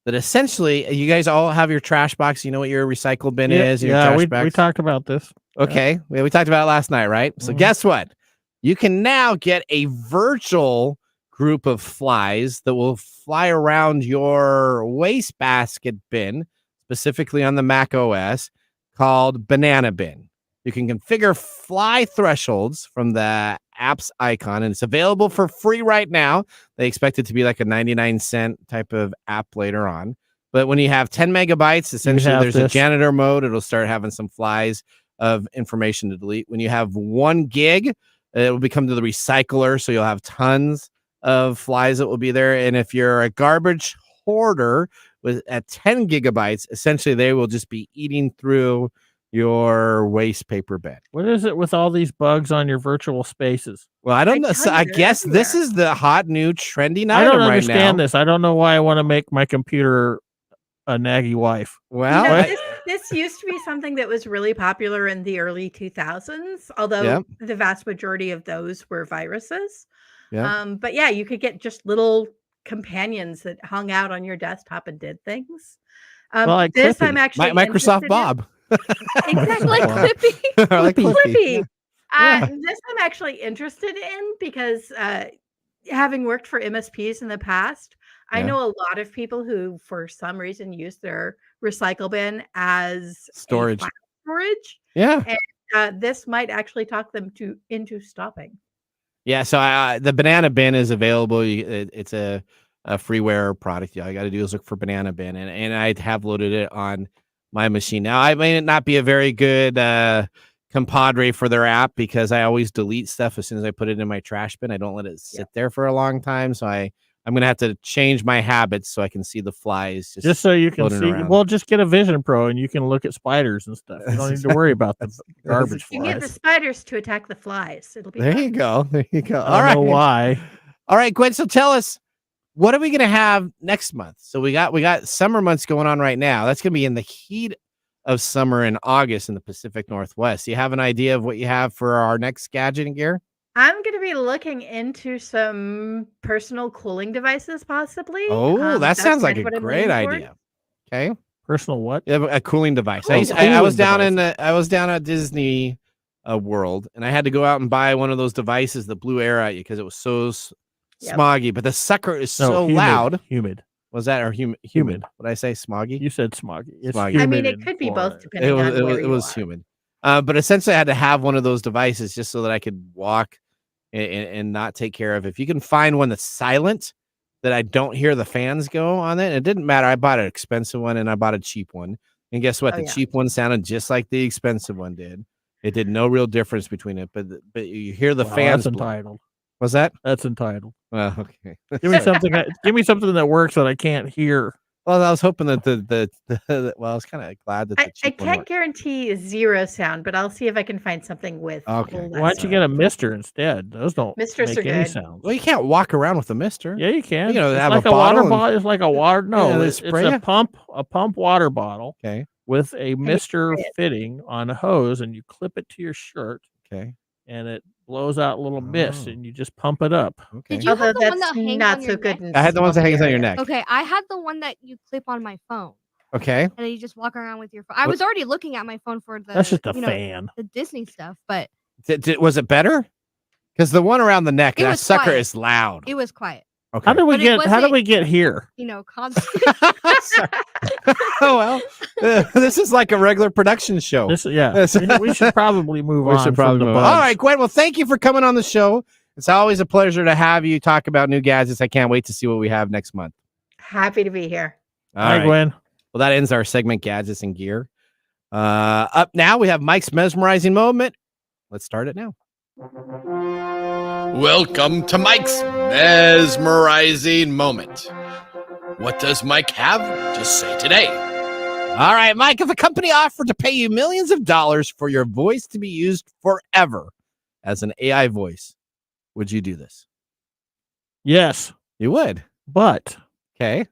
that essentially you guys all have your trash box? You know what your recycle bin is? Yeah, we talked about this. Okay. Yeah, we talked about it last night, right? So guess what? You can now get a virtual group of flies that will fly around your wastebasket bin, specifically on the Mac OS, called Banana Bin. You can configure fly thresholds from the app's icon, and it's available for free right now. They expect it to be like a 99-cent type of app later on. But when you have 10 megabytes, essentially there's a janitor mode. It'll start having some flies of information to delete. When you have 1 gig, it will become to the recycler, so you'll have tons of flies that will be there. And if you're a garbage hoarder at 10 gigabytes, essentially they will just be eating through your waste paper bin. What is it with all these bugs on your virtual spaces? Well, I don't know. So I guess this is the hot new trending item I don't right understand now. this. I don't know why I want to make my computer a naggy wife. Well, this used to be something that was really popular in the early 2000s, although the vast majority of those were viruses. But yeah, you could get just little companions that hung out on your desktop and did things. Like this Clippy. I'm actually Microsoft Bob. Exactly, like Clippy. Like Clippy. This I'm actually interested in because having worked for MSPs in the past, I know a lot of people who, for some reason, use their recycle bin as storage. Yeah, and this might actually talk them into stopping. Yeah, so the Banana Bin is available. It's a freeware product. All you got to do is look for Banana Bin, and I have loaded it on my machine. Now, I may not be a very good compadre for their app because I always delete stuff as soon as I put it in my trash bin. I don't let it sit there for a long time, so I'm going to have to change my habits so I can see the flies. Just so you can see. Around. Well, just get a Vision Pro and you can look at spiders and stuff. You don't need to worry about the garbage flies. You get the spiders to attack the flies. It'll be there. fun. You go. There you go. I don't know why. All right, Gwen. So tell us, what are we going to have next month? So we got summer months going on right now. That's going to be in the heat of summer in August in the Pacific Northwest. Do you have an idea of what you have for our next gadget and gear? I'm going to be looking into some personal cooling devices, possibly. Oh, that sounds like a great idea. Okay, personal what? Yeah, a cooling device. I was down at Disney World, and I had to go out and buy one of those devices that blew air at you because it was so smoggy. But the sucker is so loud. Humid. Was that or humid? What did I say? Smoggy? You said smoggy. It's smoggy. I mean, it could be both depending on where it was humid. But essentially, I had to have one of those devices just so that I could walk and not take care of. If you can find one that's silent, that I don't hear the fans go on it didn't matter. I bought an expensive one and I bought a cheap one. And guess what? The cheap one sounded just like the expensive one did. It did no real difference between it, but you hear the fans. That's entitled. Was that? That's entitled. Well, okay. Give me something. Give me something that works that I can't hear. Well, I was hoping that I was kind of glad that I can't guarantee zero sound, but I'll see if I can find something with. Okay. Why don't you get a mister instead? Those don't Misters make are any good. sound. Well, you can't walk around with a mister. Yeah, you can. You know, it's have like a water bottle. It's like a water. No, it's spray a pump water bottle. Okay. With a mister fitting on a hose, and you clip it to your shirt. Okay. And it blows out little mist, and you just pump it up. Okay. Did you have Although the one that's that hangs not on so your good. neck? in I had the ones that swampy hangs on your areas. neck. Okay, I had the one that you clip on my phone, Okay. and then you just walk around with your phone. I was already looking at my phone for the That's just a you know, fan. the Disney stuff, but Was it better? Because the one around the neck, It that was sucker quiet. is loud. it was quiet. Okay. How did we But it get? How did wasn't- we get here? Constant. Oh well, this is like a regular production show. We should probably move on. We should probably from the move on. bugs. All right, Gwen. Well, thank you for coming on the show. It's always a pleasure to have you talk about new gadgets. I can't wait to see what we have next month. Happy to be here. All Hi, right. Gwen. Well, that ends our segment, Gadgets and Gear. Up now, we have Mike's mesmerizing moment. Let's start it now. Welcome to Mike's mesmerizing moment. What does Mike have to say today? All right, Mike, if a company offered to pay you millions of dollars for your voice to be used forever as an AI voice, would you do this? Yes, You would. but Okay.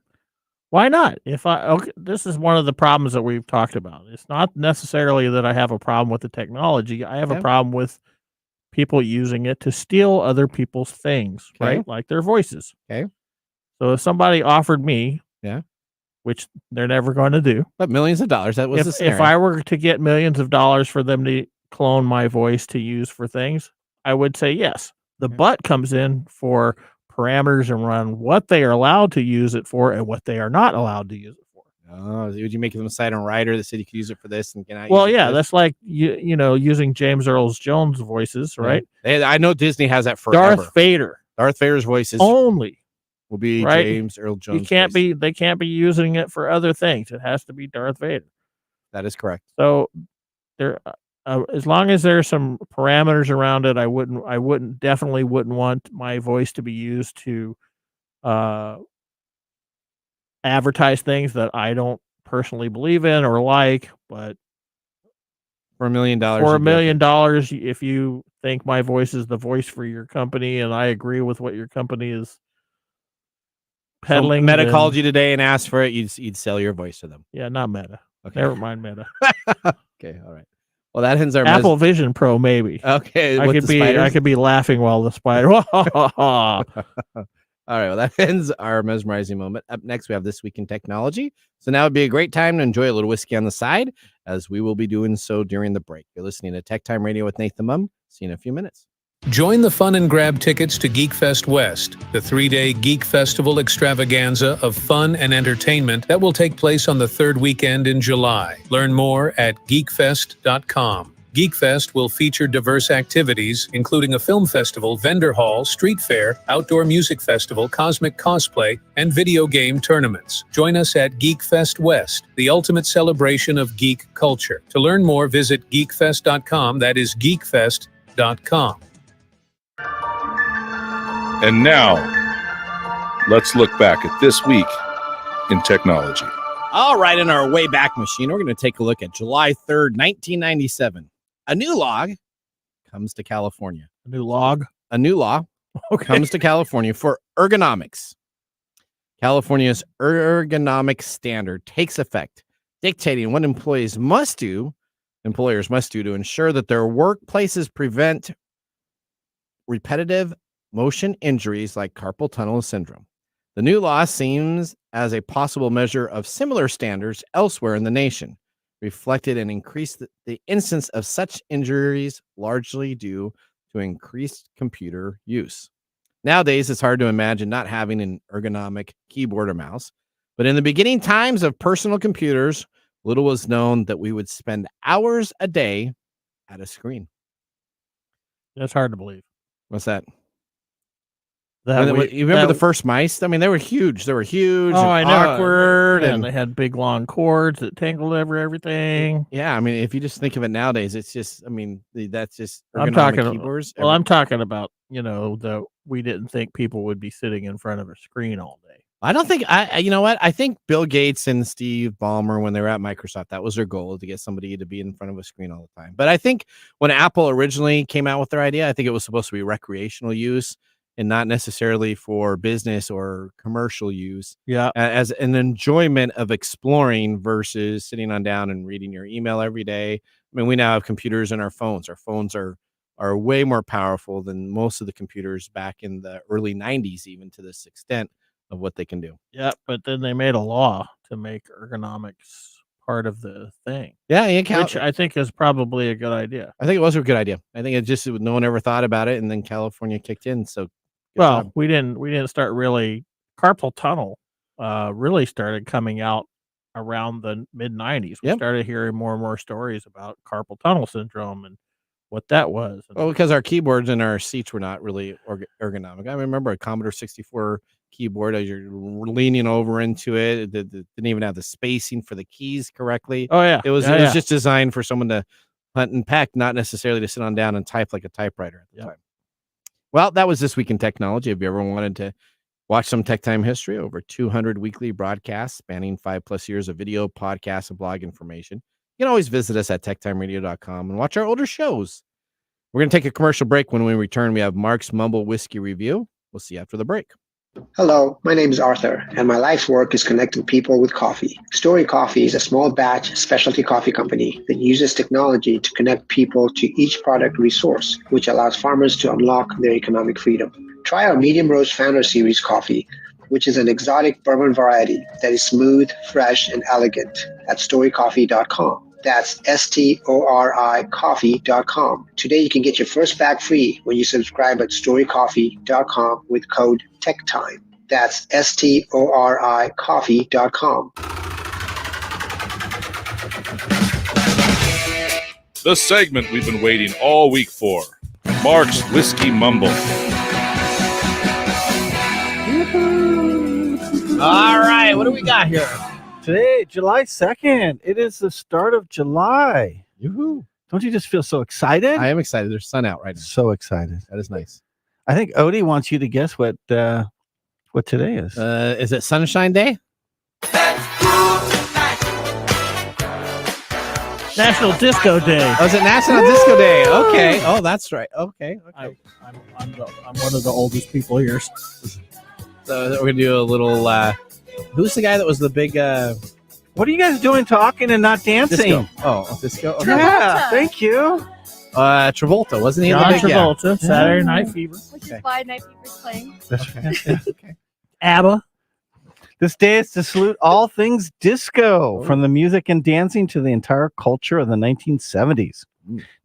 why not? This is one of the problems that we've talked about. It's not necessarily that I have a problem with the technology. I have Okay. a problem with people using it to steal other people's things, Okay. right? Like their voices. Okay. So if somebody offered me, Yeah. which they're never going to do, But millions of dollars, that was the if scenario. I were to get millions of dollars for them to clone my voice to use for things, I would say yes. The but comes in for parameters around what they are allowed to use it for and what they are not allowed to use it for. Oh, would you make them cite a writer that said you could use it for this and can I? Well, use it for yeah, this? that's like using James Earl Jones voices, Yeah. right? I know Disney has that forever. Darth Vader Darth Vader's voices only. will be right? James Earl Jones. They can't be using it for other things. It has to be Darth Vader. That is correct. So there, as long as there's some parameters around it, I definitely wouldn't want my voice to be used to advertise things that I don't personally believe in or like. But For $1 million. for $1 million, if you think my voice is the voice for your company, and I agree with what your company is peddling, Meta then- called you today and asked for it, you'd sell your voice to them. Yeah, not Meta. Okay. Never mind Meta. Okay, all right. Well, that ends our Apple Vision Pro, maybe. Okay, I with could the be spiders? I could be laughing while the spider. All right, well, that ends our mesmerizing moment. Up next, we have This Week in Technology. So now would be a great time to enjoy a little whiskey on the side, as we will be doing so during the break. You're listening to Tech Time Radio with Nathan Mumm. See you in a few minutes. Join the fun and grab tickets to GeekFest West, the 3-day Geek Festival extravaganza of fun and entertainment that will take place on the third weekend in July. Learn more at geekfest.com. GeekFest will feature diverse activities, including a film festival, vendor hall, street fair, outdoor music festival, cosmic cosplay, and video game tournaments. Join us at GeekFest West, the ultimate celebration of geek culture. To learn more, visit geekfest.com. That is geekfest.com. And now, let's look back at this week in technology. All right, in our way back machine, we're going to take a look at July 3rd, 1997. A new law comes to California. A new law comes to California for ergonomics. California's ergonomic standard takes effect, dictating what employers must do to ensure that their workplaces prevent repetitive motion injuries like carpal tunnel syndrome. The new law seems as a possible measure of similar standards elsewhere in the nation, reflected and increased the incidence of such injuries, largely due to increased computer use. Nowadays, it's hard to imagine not having an ergonomic keyboard or mouse, but in the beginning times of personal computers, little was known that we would spend hours a day at a screen. That's hard to believe. What's that? That you remember the first mice? I mean, they were huge. They were huge Oh, I and know. awkward. Yeah, And they had big long cords that tangled over everything. yeah, I mean, if you just think of it nowadays, it's just, I mean, that's just I'm ergonomic talking keyboards. Well, I'm talking about, that we didn't think people would be sitting in front of a screen all day. I don't think you know what? I think Bill Gates and Steve Ballmer, when they were at Microsoft, that was their goal, to get somebody to be in front of a screen all the time. But I think when Apple originally came out with their idea, I think it was supposed to be recreational use and not necessarily for business or commercial use. Yeah. As an enjoyment of exploring versus sitting on down and reading your email every day. I mean, we now have computers in our phones. Our phones are are way more powerful than most of the computers back in the early 90s, even to this extent of what they can do. Yeah, but then they made a law to make ergonomics part of the thing. Yeah, which I think is probably a good idea. I think it was a good idea. I think no one ever thought about it, and then California kicked in. So, well, we didn't start really. Carpal tunnel really started coming out around the mid 90s. We started hearing more and more stories about carpal tunnel syndrome and what that was. Well, because our keyboards and our seats were not really ergonomic. I remember a Commodore 64 keyboard as you're leaning over into it. It didn't even have the spacing for the keys correctly. Oh yeah, it was just designed for someone to hunt and peck, not necessarily to sit on down and type like a typewriter at the time. Well, that was This Week in Technology. If you ever wanted to watch some Tech Time history, over 200 weekly broadcasts spanning 5+ years of video, podcasts, and blog information, you can always visit us at techtimeradio.com and watch our older shows. We're going to take a commercial break. When we return, we have Mark's Mumble Whiskey Review. We'll see you after the break. Hello, my name is Arthur, and my life's work is connecting people with coffee. Story Coffee is a small batch specialty coffee company that uses technology to connect people to each product resource, which allows farmers to unlock their economic freedom. Try our Medium Roast Founder Series coffee, which is an exotic bourbon variety that is smooth, fresh, and elegant at storycoffee.com. That's STORI coffee.com. Today you can get your first bag free when you subscribe at storycoffee.com with code TechTime. That's STORI coffee.com. The segment we've been waiting all week for. Mark's Whiskey Mumble. All right, what do we got here? Today, July 2nd. It is the start of July. Yoo-hoo. Don't you just feel so excited? I am excited. There's sun out right now. So excited. That is nice. I think Odie wants you to guess what today is. Is it Sunshine Day? National Disco Day. Oh, is it National Disco Day? Okay. Oh, that's right. Okay. I'm one of the oldest people here. So we're gonna do a little. Who's the guy that was the big? What are you guys doing, talking and not dancing? Disco. Oh, disco. Okay. Yeah, thank you. Travolta, wasn't he? John the big, Travolta, Saturday Night Fever. Which is why Night Fever's playing. Okay. ABBA. This day is to salute all things disco, from the music and dancing to the entire culture of the 1970s.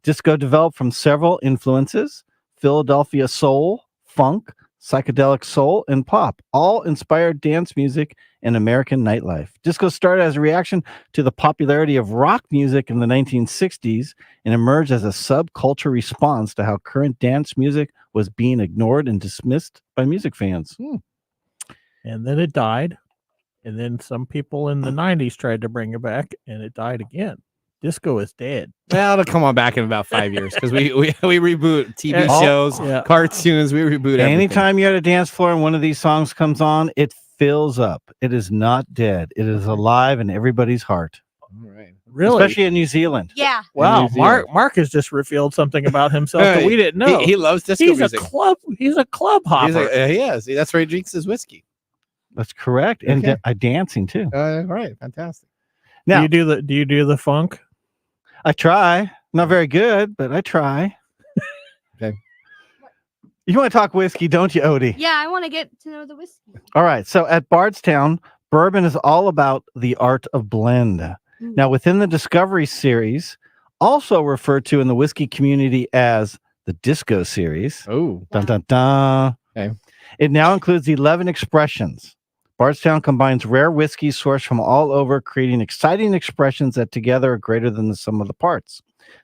Disco developed from several influences: Philadelphia soul, funk, psychedelic soul, and pop, all inspired dance music and American nightlife. Disco started as a reaction to the popularity of rock music in the 1960s and emerged as a subculture response to how current dance music was being ignored and dismissed by music fans. And then it died. And then some people in the 90s tried to bring it back, and it died again. Disco is dead. Well, it'll come on back in about 5 years because we reboot TV shows, cartoons. We reboot everything. Anytime you're at a dance floor and one of these songs comes on, it fills up. It is not dead. It is alive in everybody's heart. All right. Really? Especially in New Zealand. Yeah. Wow. Mark has just revealed something about himself that we didn't know. He loves disco music. He's a club hopper. He is. That's where he drinks his whiskey. That's correct. And dancing too. All right. Fantastic. Now, do you do the funk? I try. Not very good, but I try. Okay. You want to talk whiskey, don't you, Odie? Yeah, I want to get to know the whiskey. All right. So at Bardstown, bourbon is all about the art of blend. Now, within the Discovery Series, also referred to in the whiskey community as the Disco Series. Oh. Dun, dun, dun. Okay. It now includes 11 expressions. Bardstown combines rare whiskey sourced from all over, creating exciting expressions that together are greater than the sum of the parts.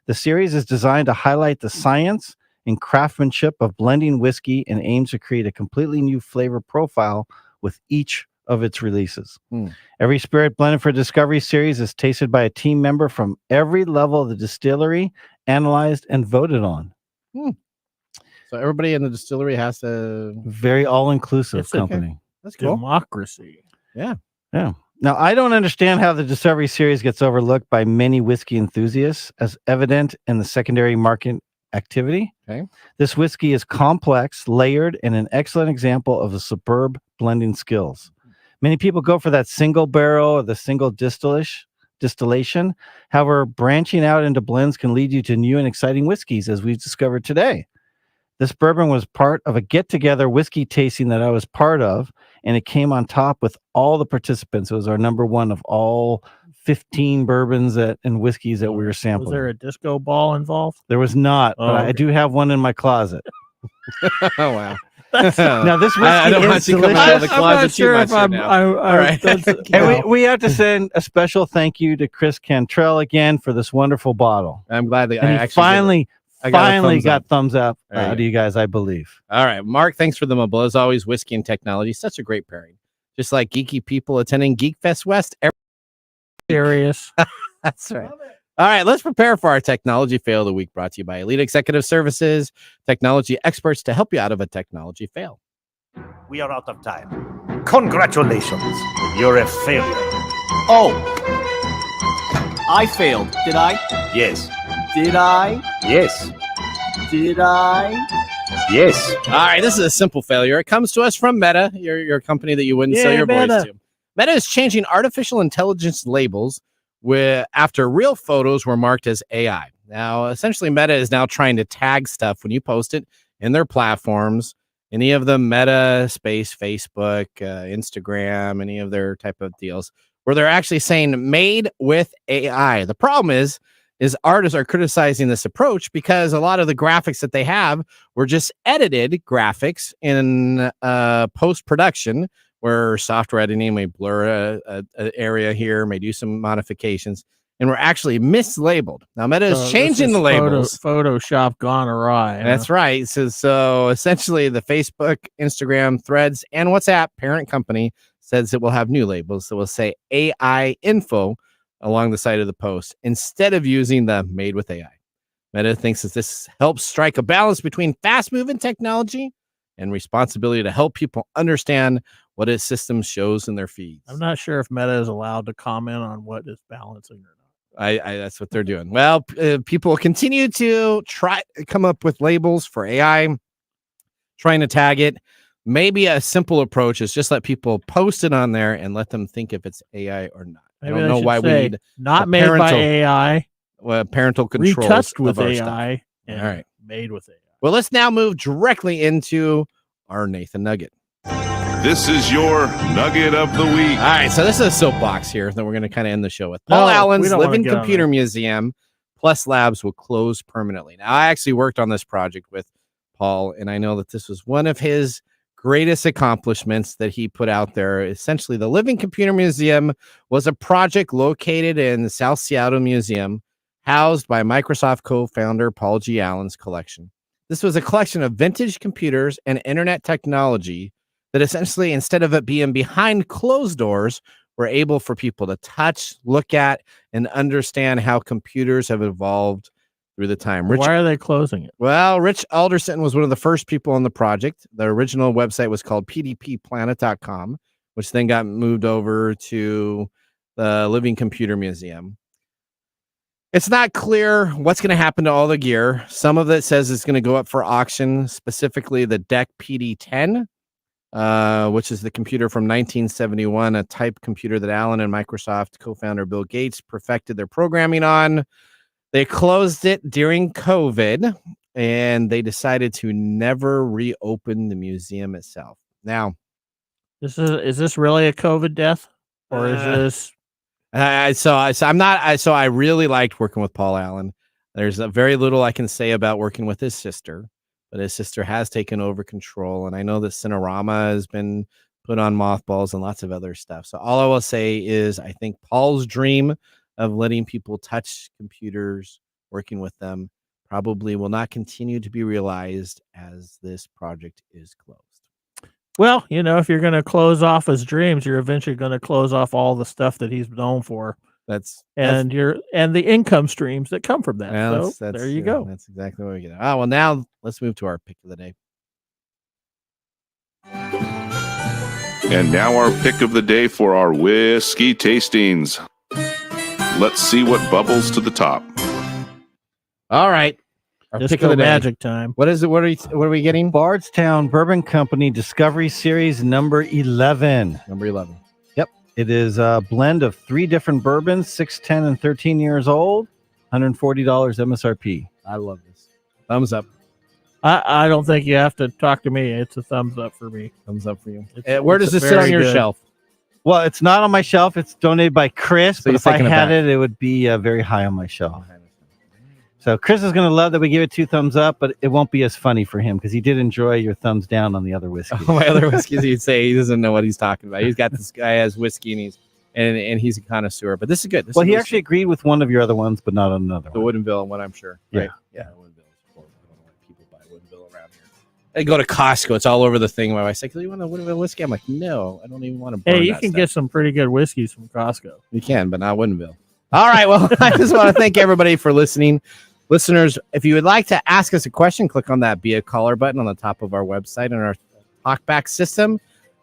The series is designed to highlight the science and craftsmanship of blending whiskey and aims to create a completely new flavor profile with each of its releases. Every spirit blended for Discovery Series is tasted by a team member from every level of the distillery, analyzed and voted on. So everybody in the distillery has to... Very all-inclusive company. Okay. That's cool. Democracy. Yeah. Yeah. Now, I don't understand how the Discovery Series gets overlooked by many whiskey enthusiasts, as evident in the secondary market activity. Okay. This whiskey is complex, layered, and an excellent example of the superb blending skills. Many people go for that single barrel or the single distillation, distillation. However, branching out into blends can lead you to new and exciting whiskeys, as we've discovered today. This bourbon was part of a get-together whiskey tasting that I was part of, and it came on top with all the participants. It was our number one of all 15 bourbons and whiskeys that we were sampling. Was there a disco ball involved? There was not, but okay. I do have one in my closet. Oh, wow. Now this whiskey I don't want you coming out of the closet too much right now. All right. And we have to send a special thank you to Chris Cantrell again for this wonderful bottle. I'm glad that and I he actually finally got thumbs up out of you guys, I believe. All right, Mark, thanks for the mobile. As always, whiskey and technology, such a great pairing. Just like geeky people attending Geek Fest West. Serious. That's right. All right, let's prepare for our technology fail of the week, brought to you by Elite Executive Services, technology experts to help you out of a technology fail. We are out of time. Congratulations. You're a failure. Oh. I failed. Did I? Yes. Did I? Yes. Did I? Yes. All right, this is a simple failure. It comes to us from Meta, your company that you wouldn't sell your voice to. Meta is changing artificial intelligence labels after real photos were marked as AI. Now, essentially, Meta is now trying to tag stuff when you post it in their platforms, any of the Meta space, Facebook, Instagram, any of their type of deals, where they're actually saying made with AI. The problem is artists are criticizing this approach because a lot of the graphics that they have were just edited graphics in post-production, where software editing may blur an area here, may do some modifications, and we're actually mislabeled. Now, Meta is changing the labels. Photoshop gone awry. That's right. So essentially, the Facebook, Instagram, Threads, and WhatsApp parent company says it will have new labels that will say AI info along the side of the post instead of using the made with AI. Meta thinks that this helps strike a balance between fast-moving technology and responsibility to help people understand what its system shows in their feeds. I'm not sure if Meta is allowed to comment on what is balancing or not. That's what they're doing. Well, people continue to try to come up with labels for AI, trying to tag it. Maybe a simple approach is just let people post it on there and let them think if it's AI or not. Maybe I don't know why we need not made by AI, parental controls, retouched with AI, stuff. and all right, made with AI. Well, let's now move directly into our Nathan Nugget. This is your Nugget of the Week. All right, so this is a soapbox here that we're going to kind of end the show with. Paul Allen's Living Computer Museum Plus Labs will close permanently. Now, I actually worked on this project with Paul, and I know that this was one of his greatest accomplishments that he put out there. Essentially, the Living Computer Museum was a project located in the South Seattle Museum, housed by Microsoft co-founder Paul G. Allen's collection. This was a collection of vintage computers and internet technology that essentially, instead of it being behind closed doors, were able for people to touch, look at, and understand how computers have evolved through the time. Why are they closing it? Well, Rich Alderson was one of the first people on the project. The original website was called pdpplanet.com, which then got moved over to the Living Computer Museum. It's not clear what's going to happen to all the gear. Some of it says it's going to go up for auction, specifically the DEC PD-10, which is the computer from 1971, a type computer that Allen and Microsoft co-founder Bill Gates perfected their programming on. They closed it during COVID, and they decided to never reopen the museum itself. Now, is this really a COVID death, or is this? I really liked working with Paul Allen. There's very little I can say about working with his sister, but his sister has taken over control, and I know that Cinerama has been put on mothballs and lots of other stuff. So all I will say is I think Paul's dream of letting people touch computers, working with them, probably will not continue to be realized as this project is closed. Well, if you're going to close off his dreams, you're eventually going to close off all the stuff that he's known for. And the income streams that come from that. Well, so there you go. That's exactly what we get. Well, now let's move to our pick of the day. And now our pick of the day for our whiskey tastings. Let's see what bubbles to the top. All right. Our pick of the day. Magic time. What is it? What are we getting? Bardstown Bourbon Company Discovery Series number 11. Number 11. Yep. It is a blend of 3 different bourbons, 6, 10, and 13 years old. $140 MSRP. I love this. Thumbs up. I don't think you have to talk to me. It's a thumbs up for me. Thumbs up for you. Where does this sit on your shelf? Well, it's not on my shelf. It's donated by Chris. So but you're if I thinking had about it, it would be very high on my shelf. So Chris is going to love that we give it 2 thumbs up, but it won't be as funny for him because he did enjoy your thumbs down on the other whiskey. My other whiskeys, he'd say he doesn't know what he's talking about. He's got this guy has whiskey and he's a connoisseur. But this is good. He actually agreed with one of your other ones, but not on another the one. Woodinville one, I'm sure. Yeah. Right? Yeah. I go to Costco. It's all over the thing. My wife's like, "You want a Woodinville whiskey?" I'm like, "No, I don't even want to." Hey, you can get some pretty good whiskeys from Costco. You can, but not Woodinville. All right. Well, I just want to thank everybody for listening. Listeners, if you would like to ask us a question, click on that Be a Caller button on the top of our website and our talkback system.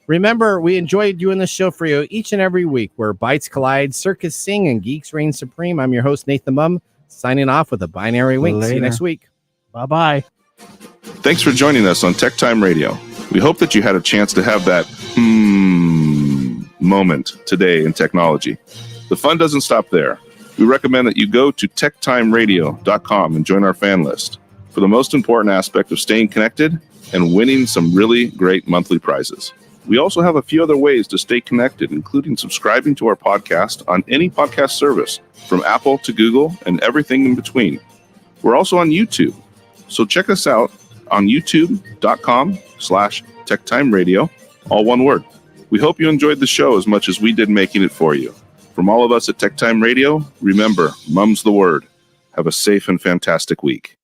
Remember, we enjoy doing this show for you each and every week where bites collide, circus sing, and geeks reign supreme. I'm your host, Nathan Mumm, signing off with a binary wink. See you next week. Bye-bye. Thanks for joining us on TechTime Radio. We hope that you had a chance to have that moment today in technology. The fun doesn't stop there. We recommend that you go to techtimeradio.com and join our fan list for the most important aspect of staying connected and winning some really great monthly prizes. We also have a few other ways to stay connected, including subscribing to our podcast on any podcast service, from Apple to Google and everything in between. We're also on YouTube, so check us out on youtube.com/techtimeradio, all one word. We hope you enjoyed the show as much as we did making it for you. From all of us at TechTime Radio, remember, Mumm's the word. Have a safe and fantastic week.